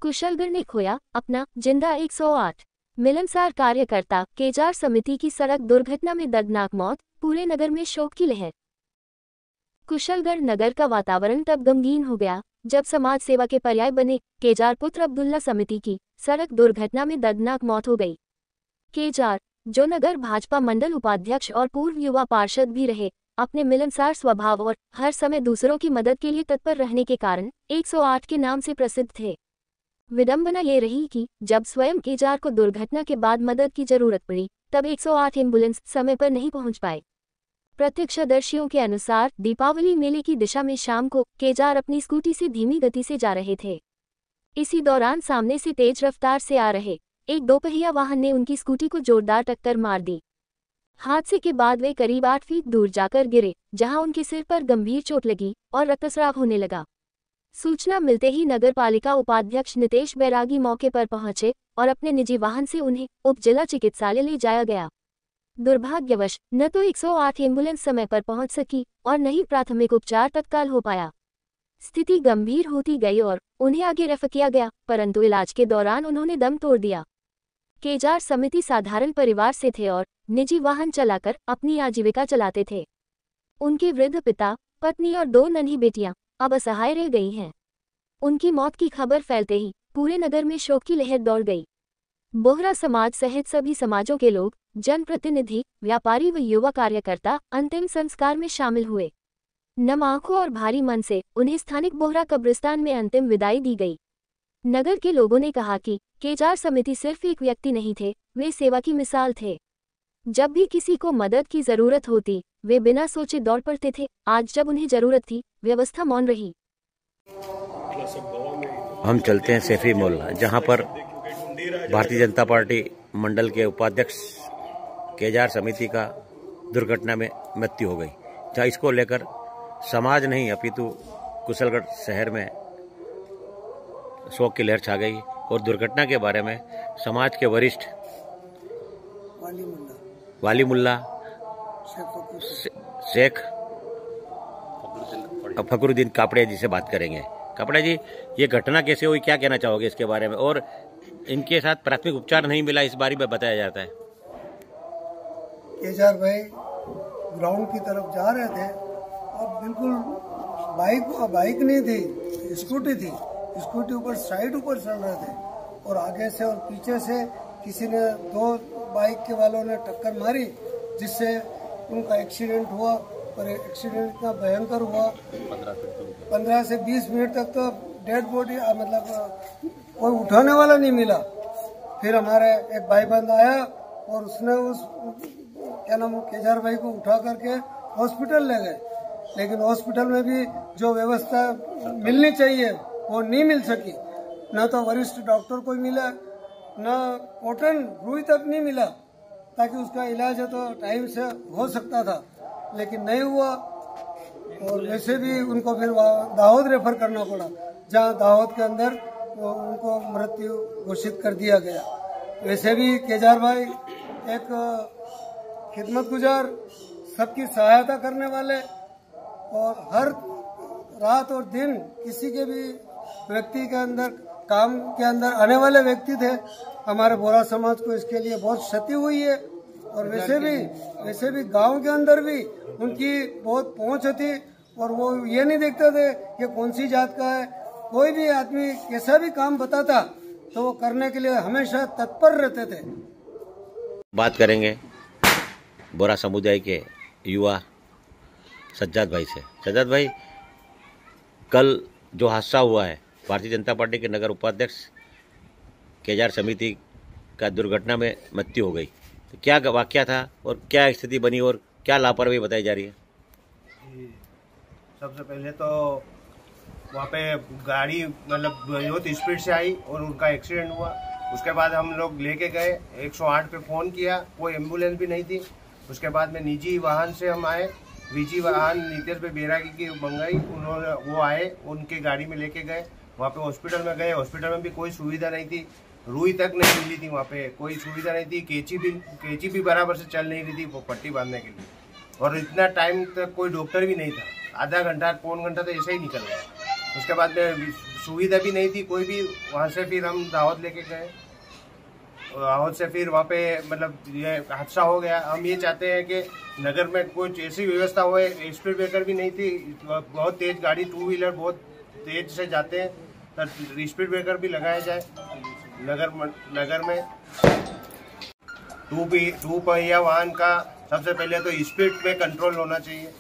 कुशलगढ़ ने खोया अपना जिंदा 108। मिलनसार कार्यकर्ता केजार समिति की सड़क दुर्घटना में दर्दनाक मौत, पूरे नगर में शोक की लहर। कुशलगढ़ नगर का वातावरण तब गमगीन हो गया जब समाज सेवा के पर्याय बने केजार पुत्र अब्दुल्ला समिति की सड़क दुर्घटना में दर्दनाक मौत हो गई। केजार, जो नगर भाजपा मंडल उपाध्यक्ष और पूर्व युवा पार्षद भी रहे, अपने मिलनसार स्वभाव और हर समय दूसरों की मदद के लिए तत्पर रहने के कारण 108 के नाम से प्रसिद्ध थे। विडंबना ये रही कि जब स्वयं केजार को दुर्घटना के बाद मदद की जरूरत पड़ी, तब 108 एम्बुलेंस समय पर नहीं पहुंच पाए। प्रत्यक्षदर्शियों के अनुसार दीपावली मेले की दिशा में शाम को केजार अपनी स्कूटी से धीमी गति से जा रहे थे। इसी दौरान सामने से तेज रफ्तार से आ रहे एक दोपहिया वाहन ने उनकी स्कूटी को जोरदार टक्कर मार दी। हादसे के बाद वे करीब 8 फीट दूर जाकर गिरे, जहां उनके सिर पर गंभीर चोट लगी और रक्तस्राव होने लगा। सूचना मिलते ही नगरपालिका उपाध्यक्ष नितेश बैरागी मौके पर पहुंचे और अपने निजी वाहन से उन्हें उप जिला चिकित्सालय ले जाया गया। दुर्भाग्यवश न तो 108 एम्बुलेंस समय पर पहुंच सकी और न ही प्राथमिक उपचार तत्काल हो पाया। स्थिति गंभीर होती गई और उन्हें आगे रेफर किया गया, परंतु इलाज के दौरान उन्होंने दम तोड़ दिया। केजार समिति साधारण परिवार से थे और निजी वाहन चलाकर अपनी आजीविका चलाते थे। उनके वृद्ध पिता, पत्नी और 2 नन्ही बेटियां अब असहाय रह गई हैं। उनकी मौत की खबर फैलते ही पूरे नगर में शोक की लहर दौड़ गई। बोहरा समाज सहित सभी समाजों के लोग, जनप्रतिनिधि, व्यापारी व युवा कार्यकर्ता अंतिम संस्कार में शामिल हुए। नम आंखों और भारी मन से उन्हें स्थानिक बोहरा कब्रिस्तान में अंतिम विदाई दी गई। नगर के लोगों ने कहा कि केजार समिति सिर्फ एक व्यक्ति नहीं थे, वे सेवा की मिसाल थे। जब भी किसी को मदद की जरूरत होती, वे बिना सोचे दौड़ पड़ते थे। आज जब उन्हें जरूरत थी, व्यवस्था मौन रही। हम चलते हैं सैफी मोहल्ला, जहां पर भारतीय जनता पार्टी मंडल के उपाध्यक्ष केजार समिति का दुर्घटना में मृत्यु हो गई। जहाँ इसको लेकर समाज नहीं अपितु कुशलगढ़ शहर में शोक की लहर छा गई और दुर्घटना के बारे में समाज के वरिष्ठ वाली मुल्ला शेख फकरुद्दीन कापड़े जी से बात करेंगे। कापड़े जी, ये घटना कैसे हुई, क्या कहना चाहोगे इसके बारे में? और इनके साथ प्राथमिक उपचार नहीं मिला, इस बारे में बताया जाता है। केजार भाई ग्राउंड की तरफ जा रहे थे और बिल्कुल बाइक नहीं थी, स्कूटी थी। स्कूटी ऊपर साइड ऊपर चल रहे थे और आगे से और पीछे से किसी ने 2 बाइक के वालों ने टक्कर मारी, जिससे उनका एक्सीडेंट हुआ। और एक्सीडेंट इतना भयंकर हुआ, 15 से 20 मिनट तक तो डेड बॉडी, मतलब कोई उठाने वाला नहीं मिला। फिर हमारे एक भाई बंद आया और उसने उस क्या नाम केजार भाई को उठा करके हॉस्पिटल ले गए, लेकिन हॉस्पिटल में भी जो व्यवस्था मिलनी चाहिए वो नहीं मिल सकी। न तो वरिष्ठ डॉक्टर कोई मिला, न कॉटन रुई तक नहीं मिला, ताकि उसका इलाज है तो टाइम से हो सकता था, लेकिन नहीं हुआ। और वैसे भी उनको फिर दाहोद रेफर करना पड़ा, जहां दाहोद के अंदर उनको मृत्यु घोषित कर दिया गया। वैसे भी केजार भाई एक खिदमत गुजार, सबकी सहायता करने वाले और हर रात और दिन किसी के भी व्यक्ति के अंदर काम के अंदर आने वाले व्यक्ति थे। हमारे बोहरा समाज को इसके लिए बहुत क्षति हुई है। और वैसे भी गांव के अंदर भी उनकी बहुत पहुंच थी और वो ये नहीं देखते थे कि कौन सी जात का है। कोई भी आदमी कैसा भी काम बताता तो वो करने के लिए हमेशा तत्पर रहते थे। बात करेंगे बोहरा समुदाय के युवा सज्जाद भाई से। सज्जाद भाई, कल जो हादसा हुआ है, भारतीय जनता पार्टी के नगर उपाध्यक्ष केजार समिति का दुर्घटना में मृत्यु हो गई, तो क्या वाकया था और क्या स्थिति बनी और क्या लापरवाही बताई जा रही है? सबसे पहले तो वहाँ पे गाड़ी मतलब बहुत स्पीड से आई और उनका एक्सीडेंट हुआ। उसके बाद हम लोग लेके गए, 108 पे फ़ोन किया, कोई एम्बुलेंस भी नहीं थी। उसके बाद में निजी वाहन से हम आए, निजी वाहन नितेश भाई बैरागी की मंगाई, उन्होंने वो आए, उनके गाड़ी में लेके गए। वहाँ पे हॉस्पिटल में गए, हॉस्पिटल में भी कोई सुविधा नहीं थी, रुई तक नहीं मिली थी, वहाँ पे कोई सुविधा नहीं थी। कैंची भी बराबर से चल नहीं रही थी वो पट्टी बांधने के लिए, और इतना टाइम तक कोई डॉक्टर भी नहीं था। आधा घंटा, पौन घंटा तो ऐसे ही निकल गया। उसके बाद में सुविधा भी नहीं थी कोई भी। वहाँ से फिर हम दावत लेके गए, दावत से फिर वहाँ पे मतलब ये हादसा हो गया। हम ये चाहते हैं कि नगर में कुछ ऐसी व्यवस्था हो, स्पीड ब्रेकर भी नहीं थी, बहुत तेज गाड़ी टू व्हीलर बहुत तेज से जाते हैं, तो स्पीड ब्रेकर भी लगाया जाए नगर में। टू पहिया वाहन का सबसे पहले तो स्पीड में कंट्रोल होना चाहिए।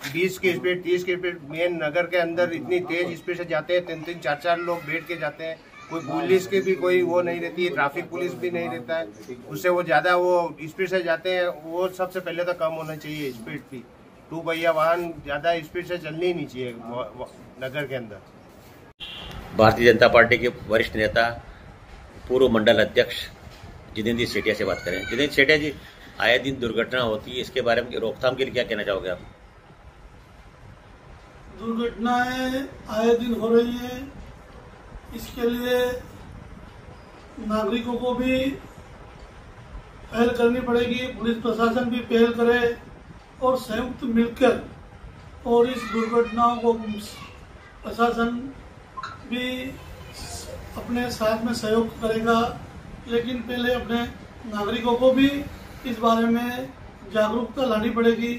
20 की स्पीड, 30 की स्पीड, मेन नगर के अंदर इतनी तेज स्पीड से जाते हैं, 3-3, 4-4 लोग बैठ के जाते हैं। कोई पुलिस की भी कोई वो नहीं रहती है, ट्रैफिक पुलिस भी नहीं रहता है, उससे वो ज़्यादा वो स्पीड से जाते हैं। वो सबसे पहले तो कम होना चाहिए स्पीड भी। टू पहिया वाहन ज़्यादा स्पीड से चलनी ही नहीं चाहिए नगर के अंदर। भारतीय जनता पार्टी के वरिष्ठ नेता पूर्व मंडल अध्यक्ष जितेंद्र सेठिया से बात करें। जितेंद्र सेठिया जी, आए दिन दुर्घटना होती है, इसके बारे में रोकथाम के लिए क्या कहना चाहोगे आप? दुर्घटनाएं आए दिन हो रही हैं, इसके लिए नागरिकों को भी पहल करनी पड़ेगी, पुलिस प्रशासन भी पहल करे और संयुक्त मिलकर, और इस दुर्घटनाओं को प्रशासन भी अपने साथ में सहयोग करेगा। लेकिन पहले अपने नागरिकों को भी इस बारे में जागरूकता लानी पड़ेगी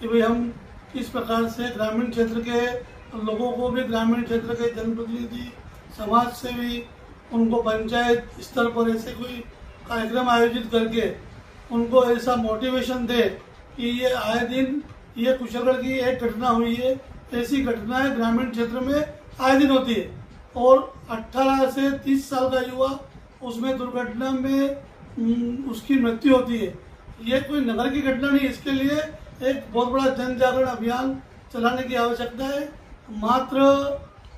कि भाई हम किस प्रकार से ग्रामीण क्षेत्र के लोगों को भी, ग्रामीण क्षेत्र के जनप्रतिनिधि, समाज सेवी, उनको पंचायत स्तर पर ऐसे कोई कार्यक्रम आयोजित करके उनको ऐसा मोटिवेशन दे कि ये आए दिन ये कुशलगढ़ की एक घटना हुई है, ऐसी घटनाएं ग्रामीण क्षेत्र में आए दिन होती है, और 18 से 30 साल का युवा उसमें दुर्घटना में उसकी मृत्यु होती है। ये कोई नगर की घटना नहीं, इसके लिए एक बहुत बड़ा जन जागरण अभियान चलाने की आवश्यकता है। मात्र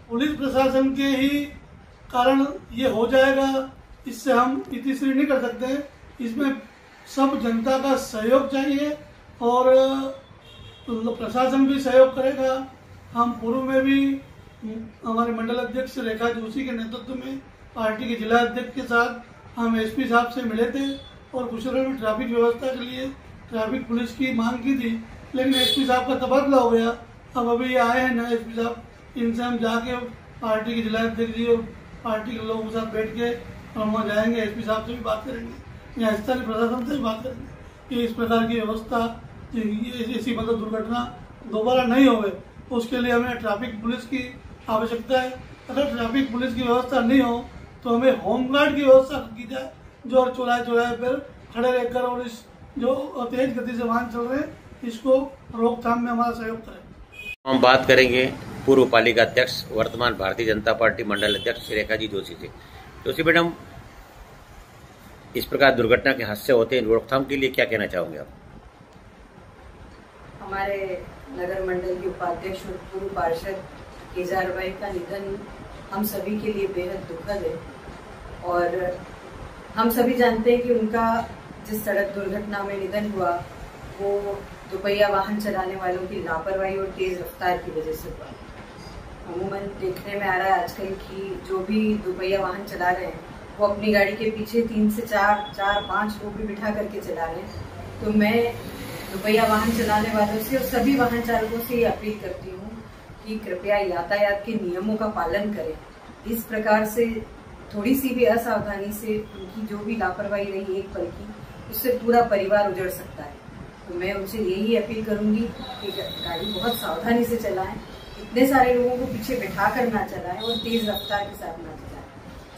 पुलिस प्रशासन के ही कारण ये हो जाएगा, इससे हम इतिश्री नहीं कर सकते। इसमें सब जनता का सहयोग चाहिए और प्रशासन भी सहयोग करेगा। हम पूर्व में भी हमारे मंडल अध्यक्ष रेखा जोशी के नेतृत्व में पार्टी के जिला अध्यक्ष के साथ हम एसपी साहब से मिले थे और कुशलगढ़ में ट्रैफिक व्यवस्था के लिए ट्रैफिक पुलिस की मांग की थी, लेकिन एसपी साहब का तबादला हो गया। अब अभी ये आए हैं नए एसपी साहब, इनसे हम जाके पार्टी के जिला अध्यक्ष जी और पार्टी के लोगों के साथ बैठ के हम वहाँ जाएंगे, एसपी साहब से भी बात करेंगे या स्थानीय प्रशासन से भी बात करेंगे कि इस प्रकार की व्यवस्था, ऐसी मतलब दुर्घटना दोबारा नहीं होवे, उसके लिए हमें ट्रैफिक पुलिस की आवश्यकता है। अगर ट्रैफिक पुलिस की व्यवस्था नहीं हो तो हमें होमगार्ड की व्यवस्था की जाए, जो चौराहे पर खड़े रहकर और इस जो तेज गति से वाहन चल रहे हैं इसको रोकथाम में हमारा सहयोग करें। हम बात करेंगे पूर्व पालिका अध्यक्ष, वर्तमान भारतीय जनता पार्टी मंडल अध्यक्ष रेखा जी जोशी से। जोशी मैडम, इस प्रकार दुर्घटना के हादसे होते हैं, रोकथाम के लिए क्या कहना चाहोगे आप? हमारे नगर मंडल के उपाध्यक्ष और पूर्व पार्षद केजार भाई का निधन हम सभी के लिए बेहद दुखद है, और हम सभी जानते हैं कि उनका जिस सड़क दुर्घटना में निधन हुआ वो दोपहिया वाहन चलाने वालों की लापरवाही और तेज रफ्तार की वजह से हुआ। अमूमन देखने में आ रहा है आजकल की जो भी दोपहिया वाहन चला रहे हैं वो अपनी गाड़ी के पीछे 3 से 4-5 लोग भी बिठा करके चला रहे हैं। तो मैं दोपहिया वाहन चलाने वालों से और सभी वाहन चालकों से ये अपील करती हूँ कि कृपया यातायात के नियमों का पालन करें। इस प्रकार से थोड़ी सी भी असावधानी से उनकी जो भी लापरवाही रही एक पल की, उससे पूरा परिवार उजड़ सकता है। तो मैं उनसे यही अपील करूंगी कि गाड़ी बहुत सावधानी से चलाएं, इतने सारे लोगों को पीछे बिठा कर ना चलाएं और तेज रफ्तार के साथ ना चलाएं।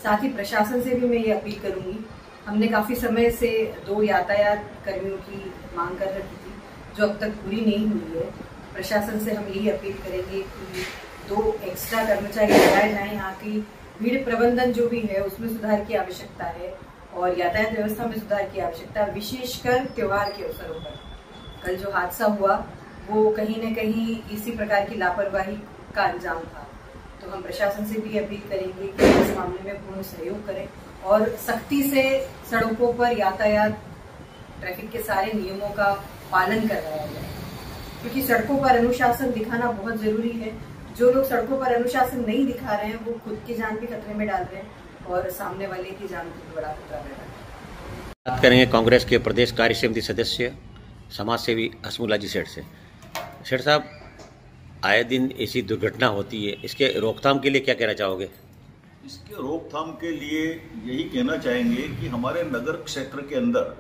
साथ ही प्रशासन से भी मैं ये अपील करूंगी, हमने काफी समय से 2 यातायात कर्मियों की मांग कर रखी थी जो अब तक पूरी नहीं हुई है। प्रशासन से हम यही अपील करेंगे कि 2 एक्स्ट्रा कर्मचारी लगाए जाएं। यहाँ की भीड़ प्रबंधन जो भी है उसमें सुधार की आवश्यकता है और यातायात व्यवस्था में सुधार की आवश्यकता है, विशेषकर त्योहार के अवसरों पर। कल जो हादसा हुआ वो कहीं न कहीं इसी प्रकार की लापरवाही का अंजाम था। तो हम प्रशासन से भी अपील करेंगे कि इस मामले में पूर्ण सहयोग करें और सख्ती से सड़कों पर यातायात ट्रैफिक के सारे नियमों का पालन करवाया जाए, क्योंकि सड़कों पर अनुशासन दिखाना बहुत जरूरी है। जो लोग सड़कों पर अनुशासन नहीं दिखा रहे हैं वो खुद की जान भी खतरे में डाल रहे हैं और सामने वाले की जान को बड़ा खतरा रह रहा है। बात करेंगे कांग्रेस के प्रदेश कार्य समिति सदस्य समाज सेवी हसमुल्ला जी सेठ से। सेठ साहब, आए दिन ऐसी दुर्घटना होती है, इसके रोकथाम के लिए क्या कहना चाहोगे? इसके रोकथाम के लिए यही कहना चाहेंगे कि हमारे नगर क्षेत्र के अंदर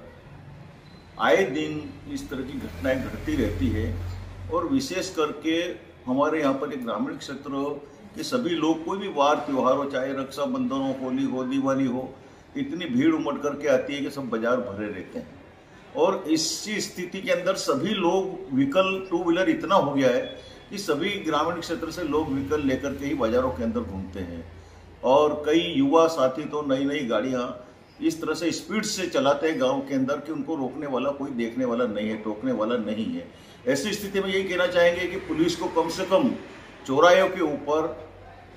आए दिन इस तरह की घटनाएं घटती रहती है और विशेष करके हमारे यहाँ पर एक ग्रामीण क्षेत्र के सभी लोग, कोई भी वार त्योहार हो, चाहे रक्षाबंधन हो, होली हो, दिवाली हो, इतनी भीड़ उमड़ करके आती है कि सब बाजार भरे रहते हैं। और इसी स्थिति के अंदर सभी लोग व्हीकल, टू व्हीलर इतना हो गया है कि सभी ग्रामीण क्षेत्र से लोग व्हीकल लेकर के ही बाजारों के अंदर घूमते हैं। और कई युवा साथी तो नई नई गाड़ियां इस तरह से स्पीड से चलाते हैं गांव के अंदर कि उनको रोकने वाला कोई देखने वाला नहीं है, टोकने वाला नहीं है। ऐसी स्थिति में यही कहना चाहेंगे कि पुलिस को कम से कम चौराहों के ऊपर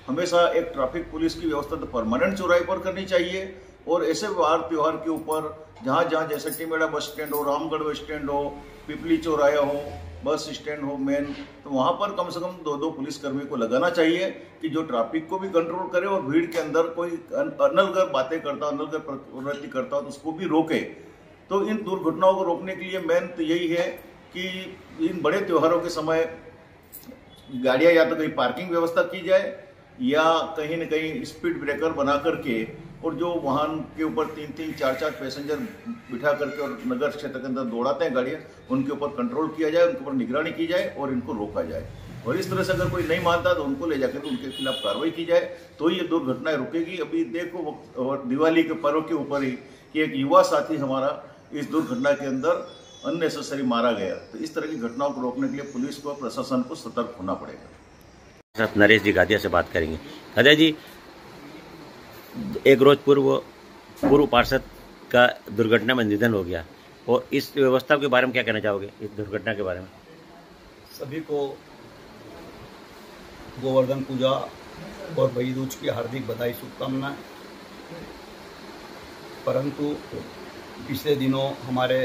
हमेशा एक ट्रैफिक पुलिस की व्यवस्था तो परमानेंट चौराहे पर करनी चाहिए, और ऐसे वार त्योहार के ऊपर जहाँ जहाँ जैसे टिमेड़ा बस स्टैंड हो, रामगढ़ बस स्टैंड हो, पिपली चौराया हो, बस स्टैंड हो मेन, तो वहाँ पर कम से कम 2-2 पुलिसकर्मी को लगाना चाहिए कि जो ट्रैफिक को भी कंट्रोल करे और भीड़ के अंदर कोई अनलगढ़ बातें करता, अनलगढ़ प्रवृत्ति करता हो तो उसको भी रोके। तो इन दुर्घटनाओं को रोकने के लिए मेन तो यही है कि इन बड़े त्योहारों के समय गाड़ियाँ या तो कहीं पार्किंग व्यवस्था की जाए या कहीं न कहीं स्पीड ब्रेकर बना करके, और जो वाहन के ऊपर 3-3, 4-4 पैसेंजर बिठा करके और नगर क्षेत्र के अंदर दौड़ाते हैं गाड़ियाँ, उनके ऊपर कंट्रोल किया जाए, उनके ऊपर निगरानी की जाए और इनको रोका जाए। और इस तरह से अगर कोई नहीं मानता तो उनको ले जाकर उनके खिलाफ कार्रवाई की जाए, तो ये दुर्घटनाएं रुकेगी। अभी देखो और दिवाली के पर्व के ऊपर ही कि एक युवा साथी हमारा इस दुर्घटना के अंदर अननेसेसरी मारा गया। तो इस तरह की घटनाओं को रोकने के लिए पुलिस को, प्रशासन को सतर्क होना पड़ेगा। नरेश जी गादिया से बात करेंगे। गादिया जी, एक रोज पूर्व पार्षद का दुर्घटना में निधन हो गया, और इस व्यवस्था के बारे में क्या कहना चाहोगे, इस दुर्घटना के बारे में? सभी को गोवर्धन पूजा और भाई दूज की हार्दिक बधाई, शुभकामनाएं। परंतु पिछले दिनों हमारे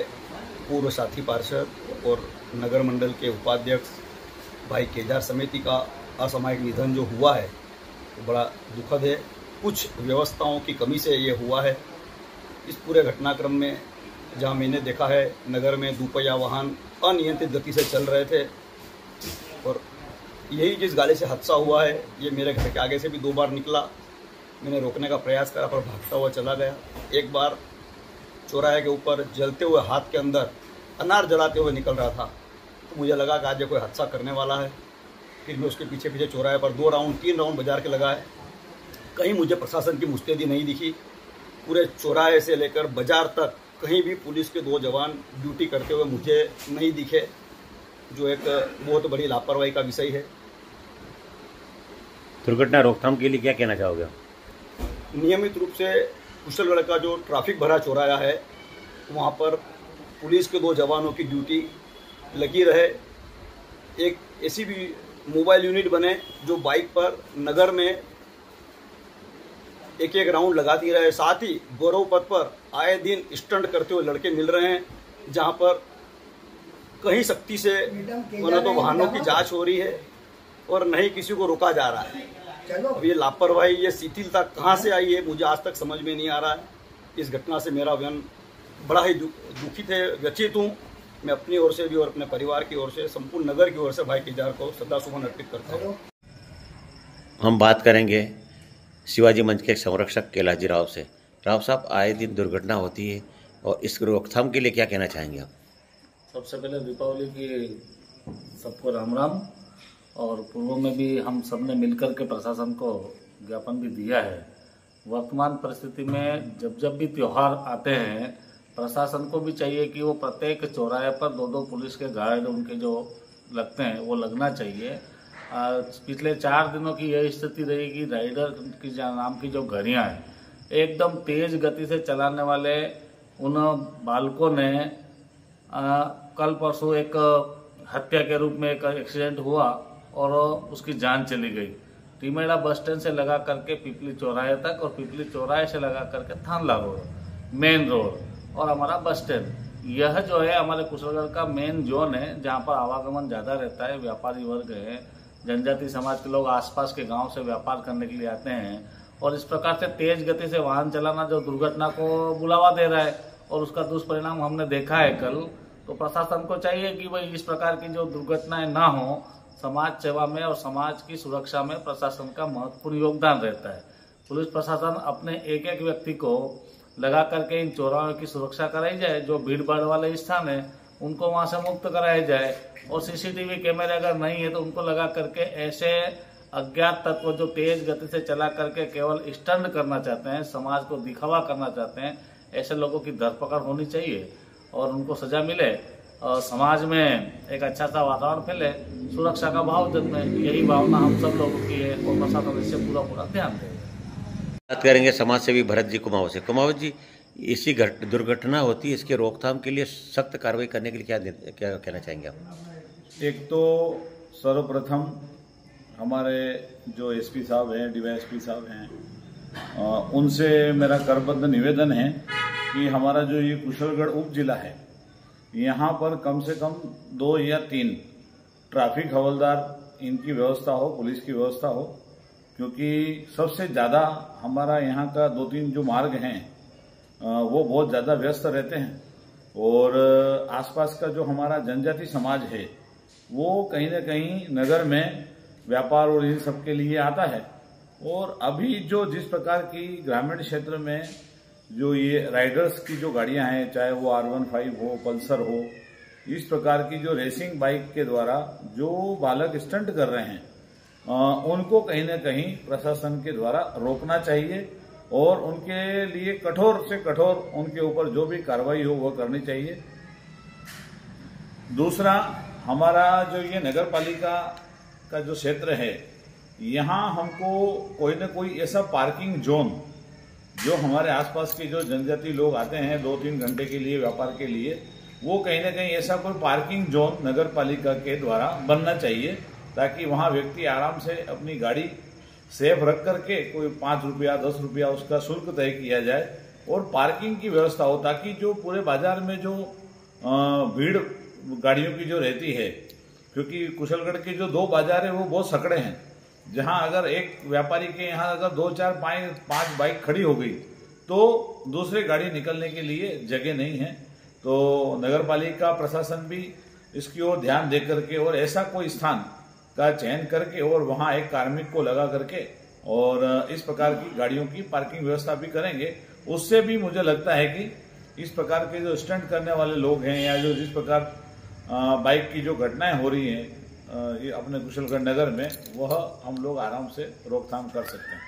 पूर्व साथी पार्षद और नगर मंडल के उपाध्यक्ष भाई केदार समिति का असामयिक निधन जो हुआ है वो बड़ा दुखद है। कुछ व्यवस्थाओं की कमी से ये हुआ है। इस पूरे घटनाक्रम में जहां मैंने देखा है, नगर में दुपहिया वाहन अनियंत्रित गति से चल रहे थे, और यही जिस गाड़ी से हादसा हुआ है ये मेरे घर के आगे से भी 2 बार निकला। मैंने रोकने का प्रयास करा पर भागता हुआ चला गया। एक बार चौराहे के ऊपर जलते हुए हाथ के अंदर अनार जलाते हुए निकल रहा था, तो मुझे लगा कि आज ये कोई हादसा करने वाला है। फिर मैं उसके पीछे पीछे चौराहे पर 2 राउंड 3 राउंड बाजार के लगाए, कहीं मुझे प्रशासन की मुस्तैदी नहीं दिखी। पूरे चौराहे से लेकर बाजार तक कहीं भी पुलिस के 2 जवान ड्यूटी करते हुए मुझे नहीं दिखे, जो एक बहुत बड़ी लापरवाही का विषय है। दुर्घटना रोकथाम के लिए क्या कहना चाहोगे? नियमित रूप से कुशलगढ़ का जो ट्रैफिक भरा चौराया है वहाँ पर पुलिस के 2 जवानों की ड्यूटी लगी रहे। एक ऐसी भी मोबाइल यूनिट बने जो बाइक पर नगर में एक राउंड लगाती रहे। साथ ही गौरव पथ पर आए दिन स्टंट करते हुए लड़के मिल रहे हैं, जहां पर कहीं सख्ती से न तो वाहनों की जांच हो रही है और न ही किसी को रोका जा रहा है। अब ये लापरवाही, ये शिथिलता कहां से आई है मुझे आज तक समझ में नहीं आ रहा है। इस घटना से मेरा मन बड़ा ही दुखित है, व्यथित हूँ। मैं अपनी ओर से भी और अपने परिवार की ओर से, संपूर्ण नगर की ओर से भाई केदार को श्रद्धासुमन अर्पित करता हूँ। हम बात करेंगे शिवाजी मंच के संरक्षक कैलाश राव से। राव साहब, आए दिन दुर्घटना होती है और इस रोकथाम के लिए क्या कहना चाहेंगे आप? सबसे पहले दीपावली की सबको राम राम। और पूर्व में भी हम सब ने मिलकर के प्रशासन को ज्ञापन भी दिया है। वर्तमान परिस्थिति में जब भी त्यौहार आते हैं, प्रशासन को भी चाहिए कि वो प्रत्येक चौराहे पर 2-2 पुलिस के गार्ड उनके जो लगते हैं वो लगना चाहिए। पिछले 4 दिनों की यह स्थिति रही कि राइडर की नाम की जो गाड़ियाँ हैं, एकदम तेज गति से चलाने वाले उन बालकों ने कल परसों एक हत्या के रूप में एक एक्सीडेंट हुआ और उसकी जान चली गई। टिमेड़ा बस स्टैंड से लगा करके पिपली चौराहे तक और पिपली चौराहे से लगा करके थानला रोड, मेन रोड और हमारा बस स्टैंड, यह जो है हमारे कुशलगढ़ का मेन जोन है, जहाँ पर आवागमन ज़्यादा रहता है। व्यापारी वर्ग है, जनजाति समाज के लोग आसपास के गांव से व्यापार करने के लिए आते हैं, और इस प्रकार से तेज गति से वाहन चलाना जो दुर्घटना को बुलावा दे रहा है और उसका दुष्परिणाम हमने देखा है कल। तो प्रशासन को चाहिए कि भाई इस प्रकार की जो दुर्घटनाएं ना हो। समाज सेवा में और समाज की सुरक्षा में प्रशासन का महत्वपूर्ण योगदान रहता है। पुलिस प्रशासन अपने एक एक व्यक्ति को लगा करके इन चौराहों की सुरक्षा कराई जाए। जो भीड़ भाड़ वाले स्थान है उनको वहां से मुक्त कराया जाए, और सीसीटीवी कैमरे अगर नहीं है तो उनको लगा करके ऐसे अज्ञात तत्व जो तेज गति से चला करके केवल स्टंट करना चाहते हैं, समाज को दिखावा करना चाहते हैं, ऐसे लोगों की धरपकड़ होनी चाहिए और उनको सजा मिले और समाज में एक अच्छा सा वातावरण फैले, सुरक्षा का भाव जन्मे। यही भावना हम सब लोगों की है और प्रशासन इससे पूरा ध्यान देगा। बात करेंगे समाज सेवी भरत जी कुमावत से। कुमावत जी, इसी दुर्घटना होती है, इसके रोकथाम के लिए सख्त कार्रवाई करने के लिए क्या कहना चाहेंगे आप? एक तो सर्वप्रथम हमारे जो एसपी साहब हैं, डीवाईएसपी साहब हैं, उनसे मेरा करबद्ध निवेदन है कि हमारा जो ये कुशलगढ़ उप जिला है, यहाँ पर कम से कम 2 या 3 ट्रैफिक हवलदार इनकी व्यवस्था हो, पुलिस की व्यवस्था हो, क्योंकि सबसे ज़्यादा हमारा यहाँ का 2-3 जो मार्ग हैं वो बहुत ज़्यादा व्यस्त रहते हैं और आसपास का जो हमारा जनजाति समाज है वो कहीं न कहीं नगर में व्यापार और इन सब के लिए आता है। और अभी जो जिस प्रकार की ग्रामीण क्षेत्र में जो ये राइडर्स की जो गाड़ियां हैं, चाहे वो R15 हो, पल्सर हो, इस प्रकार की जो रेसिंग बाइक के द्वारा जो बालक स्टंट कर रहे हैं, उनको कहीं न कहीं प्रशासन के द्वारा रोकना चाहिए और उनके लिए कठोर से कठोर उनके ऊपर जो भी कार्रवाई हो वो करनी चाहिए। दूसरा, हमारा जो ये नगर पालिका का जो क्षेत्र है, यहाँ हमको कोई न कोई ऐसा पार्किंग जोन, जो हमारे आसपास के जो जनजाति लोग आते हैं 2-3 घंटे के लिए व्यापार के लिए, वो कहीं न कहीं ऐसा कोई पार्किंग जोन नगर पालिका के द्वारा बनना चाहिए, ताकि वहाँ व्यक्ति आराम से अपनी गाड़ी सेफ रख करके कोई 5 रुपया 10 रुपया उसका शुल्क तय किया जाए और पार्किंग की व्यवस्था हो, ताकि जो पूरे बाजार में जो भीड़ गाड़ियों की जो रहती है, क्योंकि कुशलगढ़ के जो 2 बाजार है वो बहुत सकड़े हैं, जहां अगर एक व्यापारी के यहाँ अगर 2, 4, 5 बाइक खड़ी हो गई तो दूसरे गाड़ी निकलने के लिए जगह नहीं है। तो नगर पालिका प्रशासन भी इसकी ओर ध्यान दे करके और ऐसा कोई स्थान का चयन करके और वहां एक कार्मिक को लगा करके और इस प्रकार की गाड़ियों की पार्किंग व्यवस्था भी करेंगे। उससे भी मुझे लगता है कि इस प्रकार के जो स्टंट करने वाले लोग हैं या जो जिस प्रकार बाइक की जो घटनाएं हो रही हैं ये अपने कुशलगढ़ नगर में, वह हम लोग आराम से रोकथाम कर सकते हैं।